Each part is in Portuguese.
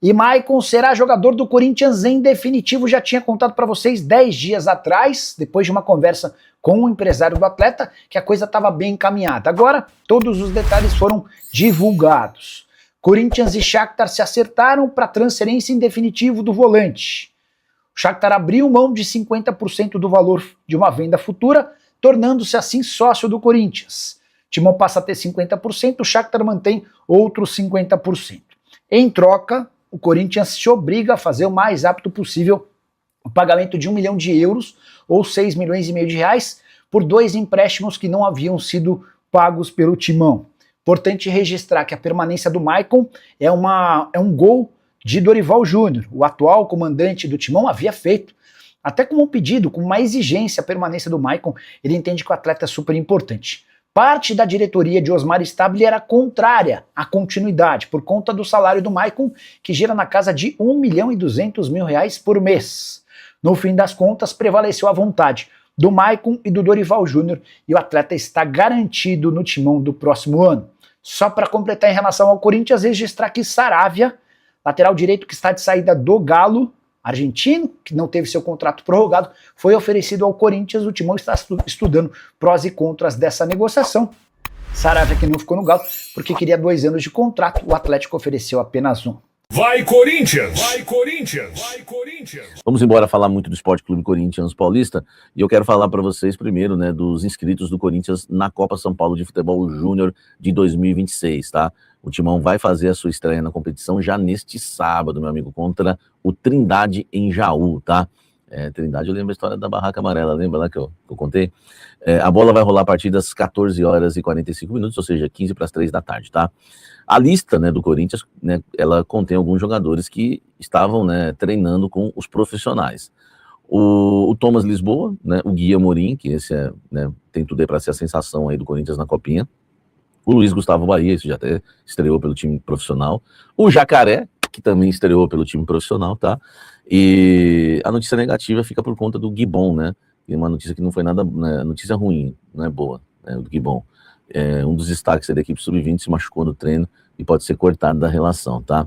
E Maicon será jogador do Corinthians em definitivo, já tinha contado para vocês 10 dias atrás, depois de uma conversa com o empresário do atleta, que a coisa estava bem encaminhada. Agora, todos os detalhes foram divulgados. Corinthians e Shakhtar se acertaram para a transferência em definitivo do volante. O Shakhtar abriu mão de 50% do valor de uma venda futura, tornando-se assim sócio do Corinthians. O Timão passa a ter 50%, o Shakhtar mantém outros 50%. Em troca, o Corinthians se obriga a fazer o mais rápido possível o pagamento de 1 milhão de euros ou 6 milhões e meio de reais por 2 empréstimos que não haviam sido pagos pelo Timão. Importante registrar que a permanência do Maicon é um gol de Dorival Júnior. O atual comandante do Timão havia feito, até como um pedido, com uma exigência, a permanência do Maicon. Ele entende que o atleta é super importante. Parte da diretoria de Osmar Stabile era contrária à continuidade, por conta do salário do Maicon, que gira na casa de 1 milhão e 200 mil reais por mês. No fim das contas, prevaleceu a vontade do Maicon e do Dorival Júnior, e o atleta está garantido no Timão do próximo ano. Só para completar em relação ao Corinthians, registrar que Saravia, lateral direito que está de saída do Galo, argentino, que não teve seu contrato prorrogado, foi oferecido ao Corinthians. O Timão está estudando prós e contras dessa negociação. Saravia que não ficou no Galo porque queria 2 anos de contrato, o Atlético ofereceu apenas 1. Vai Corinthians! Vai Corinthians! Vai Corinthians! Vamos embora falar muito do Esporte Clube Corinthians Paulista, e eu quero falar para vocês primeiro, né, dos inscritos do Corinthians na Copa São Paulo de Futebol Júnior de 2026, tá? O Timão vai fazer a sua estreia na competição já neste sábado, meu amigo, contra o Trindade em Jaú, tá? Trindade, eu lembro a história da Barraca Amarela, lembra lá que eu contei? A bola vai rolar a partir das 14 horas e 45 minutos, ou seja, 15 para as 3 da tarde, tá? A lista, né, do Corinthians, né, ela contém alguns jogadores que estavam, né, treinando com os profissionais. O Thomas Lisboa, né, o Gui Amorim, que esse né, tem tudo aí para ser a sensação aí do Corinthians na Copinha. O Luiz Gustavo Bahia, esse já até estreou pelo time profissional. O Jacaré, que também estreou pelo time profissional, tá? E a notícia negativa fica por conta do Guibon, né? E uma notícia que não foi nada, né, notícia ruim, não é boa, né, do Guibon. Um dos destaques da equipe sub-20 se machucou no treino e pode ser cortado da relação, tá?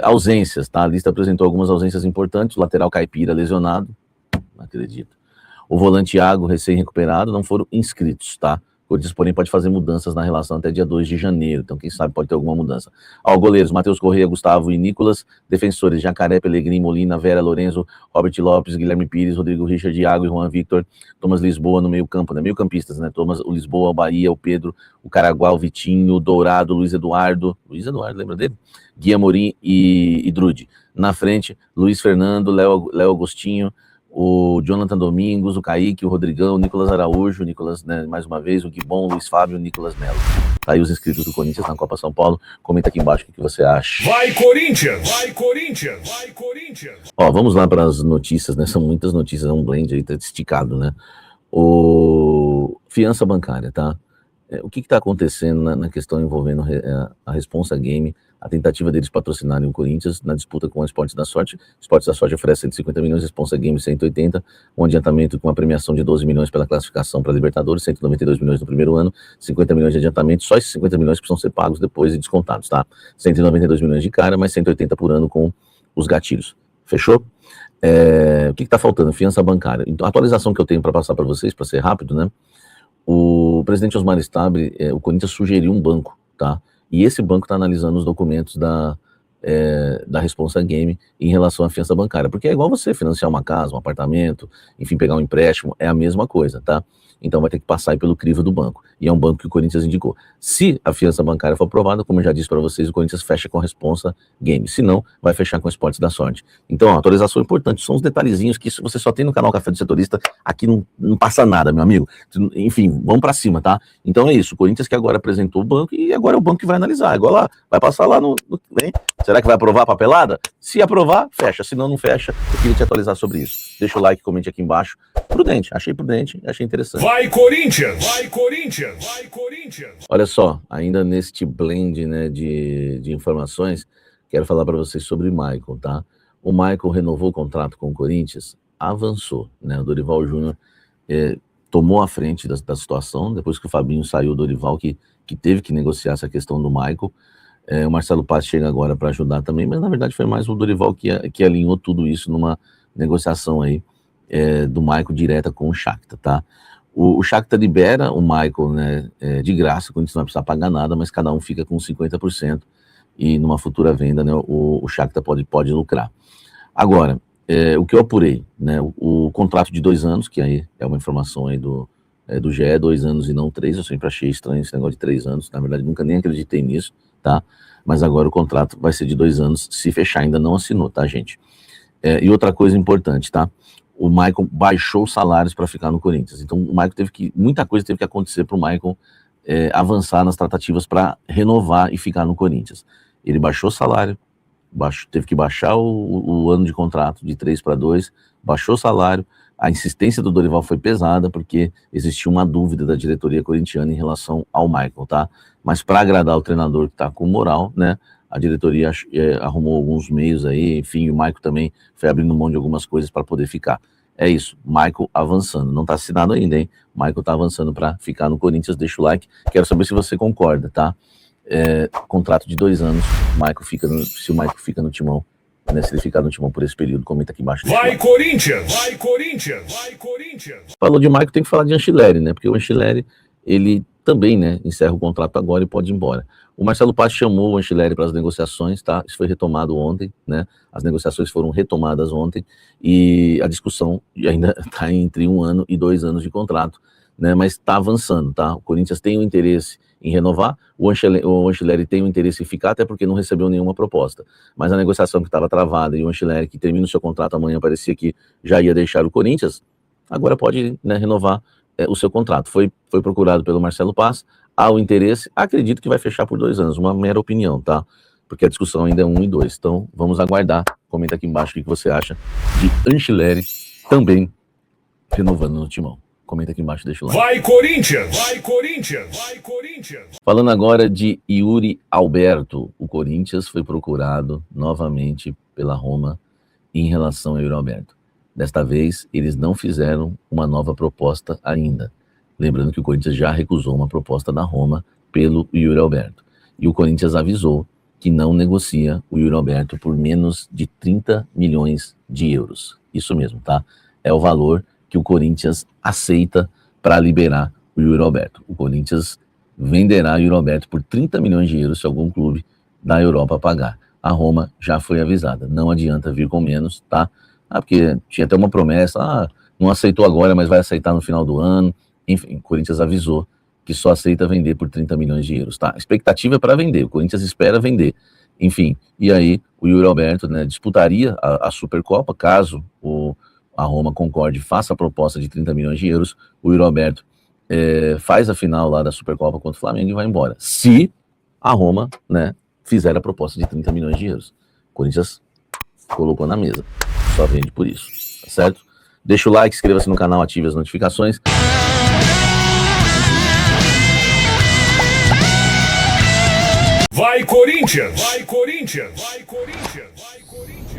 Ausências, tá? A lista apresentou algumas ausências importantes. O lateral Caipira lesionado, não acredito. O volante Iago, recém-recuperado, não foram inscritos, tá? O Corinthians, porém, pode fazer mudanças na relação até dia 2 de janeiro, então quem sabe pode ter alguma mudança. Goleiros, Matheus Correia, Gustavo e Nicolas. Defensores, Jacaré, Pellegrini, Molina, Vera, Lorenzo, Robert Lopes, Guilherme Pires, Rodrigo Richard, Iago e Juan Victor. Thomas Lisboa no meio campo, né? Meio campistas, né? O Lisboa, o Bahia, o Pedro, o Caraguá, o Vitinho, o Dourado, Luiz Eduardo, lembra dele? Gui Amorim e Drude. Na frente, Luiz Fernando, Léo Agostinho, o Jonathan Domingos, o Kaique, o Rodrigão, o Nicolas Araújo, né, mais uma vez, o Guibon, o Luiz Fábio e o Nicolas Melo. Tá aí os inscritos do Corinthians na Copa São Paulo. Comenta aqui embaixo o que você acha. Vai Corinthians! Vai Corinthians! Vai Corinthians! Vamos lá para as notícias, né? São muitas notícias, é um blend aí, tá esticado, né? Fiança bancária, tá? O que está acontecendo na questão envolvendo a Responsa Game, a tentativa deles patrocinarem o Corinthians na disputa com a Esportes da Sorte. Esportes da Sorte oferece 150 milhões, Responsa Game 180, um adiantamento com a premiação de 12 milhões pela classificação para a Libertadores, 192 milhões no primeiro ano, 50 milhões de adiantamento, só esses 50 milhões precisam ser pagos depois e descontados, tá? 192 milhões de cara, mais 180 por ano com os gatilhos. Fechou? O que está faltando? Fiança bancária. Então, a atualização que eu tenho para passar para vocês, para ser rápido, né? O presidente Osmar Stabile, o Corinthians sugeriu um banco, tá? E esse banco está analisando os documentos da Responsa Game em relação à fiança bancária, porque é igual você financiar uma casa, um apartamento, enfim, pegar um empréstimo, é a mesma coisa, tá? Então vai ter que passar aí pelo crivo do banco, e é um banco que o Corinthians indicou. Se a fiança bancária for aprovada, como eu já disse para vocês, o Corinthians fecha com a Responsa Game, se não, vai fechar com o Esportes da Sorte. Então, atualização importante, são os detalhezinhos que você só tem no canal Café do Setorista, aqui não passa nada, meu amigo. Enfim, vamos para cima, tá? Então é isso, o Corinthians que agora apresentou o banco, e agora é o banco que vai analisar, agora lá, vai passar lá hein? Será que vai aprovar a papelada? Se aprovar, fecha, se não, não fecha. Eu queria te atualizar sobre isso. Deixa o like, comente aqui embaixo. Prudente, achei interessante. Vai Corinthians! Vai Corinthians! Vai Corinthians! Olha só, ainda neste blend, né, de informações, quero falar para vocês sobre o Maicon, tá? O Maicon renovou o contrato com o Corinthians, avançou, né? O Dorival Júnior tomou a frente da situação, depois que o Fabinho saiu, o Dorival que teve que negociar essa questão do Maicon. O Marcelo Paz chega agora para ajudar também, mas na verdade foi mais o Dorival que alinhou tudo isso numa negociação aí do Michael direta com o Shakhtar, tá? O Shakhtar libera o Michael, né, de graça, quando a gente não vai precisar pagar nada, mas cada um fica com 50% e numa futura venda, né, o Shakhtar pode lucrar. Agora, o que eu apurei, né, o contrato de 2 anos, que aí é uma informação aí do GE, 2 anos e não 3, eu sempre achei estranho esse negócio de 3 anos, na verdade nunca nem acreditei nisso, tá? Mas agora o contrato vai ser de 2 anos, se fechar, ainda não assinou, tá, gente? E outra coisa importante, tá? O Michael baixou os salários para ficar no Corinthians. Então, o Michael muita coisa teve que acontecer para o Michael avançar nas tratativas para renovar e ficar no Corinthians. Ele baixou o salário, teve que baixar o ano de contrato de 3 para 2, baixou o salário. A insistência do Dorival foi pesada, porque existia uma dúvida da diretoria corintiana em relação ao Michael, tá? Mas para agradar o treinador que está com moral, né? A diretoria arrumou alguns meios aí, enfim, o Michael também foi abrindo mão de algumas coisas para poder ficar. É isso, Michael avançando. Não está assinado ainda, hein? Michael está avançando para ficar no Corinthians. Deixa o like. Quero saber se você concorda, tá? Contrato de 2 anos. Se o Michael fica no Timão, né? Se ele ficar no Timão por esse período, comenta aqui embaixo. Vai, Corinthians! Vai, Corinthians! Vai, Corinthians! Falou de Michael, tem que falar de Anceleri, né? Porque o Anceleri, ele também, né, encerra o contrato agora e pode ir embora. O Marcelo Paz chamou o Anceleri para as negociações, tá? Isso foi retomado ontem, né? As negociações foram retomadas ontem e a discussão ainda está entre 1 ano e 2 anos de contrato, né? Mas está avançando, tá? O Corinthians tem o interesse em renovar, o Anceleri tem o interesse em ficar, até porque não recebeu nenhuma proposta. Mas a negociação que estava travada e o Anceleri, que termina o seu contrato amanhã, parecia que já ia deixar o Corinthians, agora pode, né, renovar o seu contrato. Foi procurado pelo Marcelo Paz, há o interesse, acredito que vai fechar por 2 anos, uma mera opinião, tá? Porque a discussão ainda é 1 e 2, então vamos aguardar. Comenta aqui embaixo o que você acha de Anceleri também renovando no Timão. Comenta aqui embaixo, deixa o like. Vai, Corinthians! Vai, Corinthians! Vai, Corinthians! Falando agora de Yuri Alberto, o Corinthians foi procurado novamente pela Roma em relação a Yuri Alberto. Desta vez, eles não fizeram uma nova proposta ainda. Lembrando que o Corinthians já recusou uma proposta da Roma pelo Yuri Alberto. E o Corinthians avisou que não negocia o Yuri Alberto por menos de 30 milhões de euros. Isso mesmo, tá? É o valor que o Corinthians aceita para liberar o Yuri Alberto. O Corinthians venderá o Yuri Alberto por 30 milhões de euros se algum clube da Europa pagar. A Roma já foi avisada. Não adianta vir com menos, tá? Porque tinha até uma promessa, não aceitou agora, mas vai aceitar no final do ano. Enfim, o Corinthians avisou que só aceita vender por 30 milhões de euros, tá? A expectativa é para vender, o Corinthians espera vender. Enfim, e aí o Yuri Alberto, né, disputaria a Supercopa, caso a Roma concorde e faça a proposta de 30 milhões de euros, o Yuri Alberto faz a final lá da Supercopa contra o Flamengo e vai embora. Se a Roma, né, fizer a proposta de 30 milhões de euros. O Corinthians colocou na mesa. Só vende por isso, tá certo? Deixa o like, inscreva-se no canal, ative as notificações. Vai, Corinthians! Vai, Corinthians! Vai, Corinthians! Vai, Corinthians!